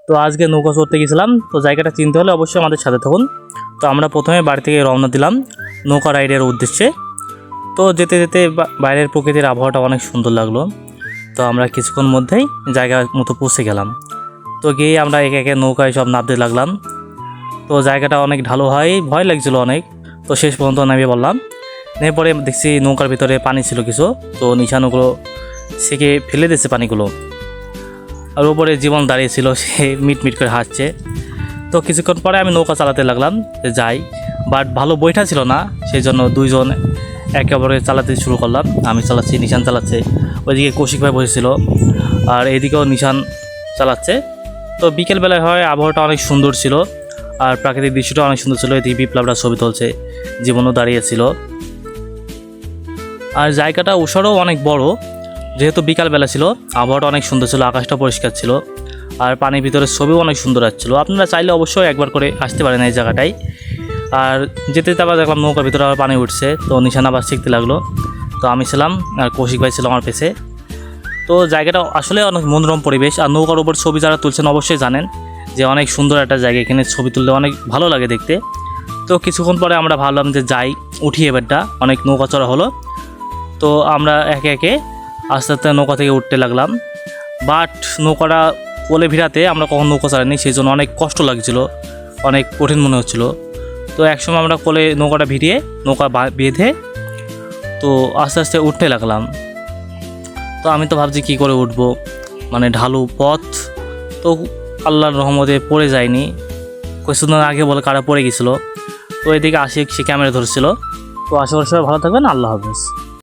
তো আজকে নৌকা চড়তে গেছিলাম, তো জায়গাটা চিনতে হলে অবশ্যই আমাদের সাথে থাকুন। তো আমরা প্রথমে বাড়ি থেকে রওনা দিলাম নৌকা রাইডের উদ্দেশ্যে। তো যেতে যেতে বাইরের প্রকৃতির আবহাওয়াটা অনেক সুন্দর লাগলো। তো আমরা কিছুক্ষণ মধ্যেই জায়গা মতো পৌঁছে গেলাম। তো গিয়ে আমরা একে একে নৌকায় সব নামতে লাগলাম। তো জায়গাটা অনেক ঢালু হয়, ভয় লাগছিল অনেক। তো শেষ পর্যন্ত নামিয়ে বললাম, নেমে পরে দেখছি নৌকার ভিতরে পানি ছিল কিছু। তো নিশানুগুলো সেকে ফেলে দিয়েছে পানিগুলো, আর উপরে জীবন দাঁড়িয়েছিল, সে মিট করে হাসছে। তো কিছুক্ষণ পরে আমি নৌকা চালাতে লাগলাম যে যাই, বাট ভালো বইটা ছিল না, সেই জন্য দুইজন একেবারে চালাতে শুরু করলাম। আমি চালাচ্ছি, নিশান চালাচ্ছে, ওইদিকে কৌশিক ভাই বসেছিল, আর এদিকেও নিশান চালাচ্ছে। তো বিকেলবেলায় হয় আবহাওয়াটা অনেক সুন্দর ছিল, আর প্রাকৃতিক দৃশ্যটা অনেক সুন্দর ছিল। এদিকে বিপ্লবরা ছবি তুলছে, জীবনও দাঁড়িয়েছিল। আর জায়গাটা উষারও অনেক বড়, যেহেতু বিকালবেলা ছিল, আবহাওয়াটা অনেক সুন্দর ছিল, আকাশটা পরিষ্কার ছিল, আর পানির ভিতরে ছবিও অনেক সুন্দর আসছিল। আপনারা চাইলে অবশ্যই একবার করে আসতে পারেন এই জায়গাটায়। আর যেতে যেতে আবার দেখলাম নৌকার ভিতরে আবার পানি উঠছে, তো নিশান আবার শিখতে লাগলো। তো আমি ছিলাম, আর কৌশিক ভাই ছিল আমার পেছে। তো জায়গাটা আসলে অনেক মনোরম পরিবেশ, আর নৌকার উপর ছবি যারা তুলছেন অবশ্যই জানেন যে অনেক সুন্দর একটা জায়গা, এখানে ছবি তুললে অনেক ভালো লাগে দেখতে। তো কিছুক্ষণ পরে আমরা ভাবলাম যে যাই, উঠি এবারটা, অনেক নৌকা চড়া হলো। তো আমরা একে একে আস্তে আস্তে নৌকা থেকে উঠতে লাগলাম। বাট নৌকাটা কোলে ভিড়াতে আমরা কখন নৌকা চালাইনি, সেই জন্য অনেক কষ্ট লাগছিল, অনেক কঠিন মনে হচ্ছিলো। তো একসময় আমরা কোলে নৌকাটা ভিড়িয়ে নৌকা বেঁধে তো আস্তে আস্তে উঠতে লাগলাম। তো আমি তো ভাবছি কী করে উঠবো, মানে ঢালু পথ। তো আল্লাহর রহমতে পড়ে যায়নি, কিছুদিন আগে বলে কারা পড়ে গেছিলো। তো এদিকে আশিক সে ক্যামেরা ধরছিল। তো আশেপাশে ভালো থাকবেন, আল্লাহ হাফেজ।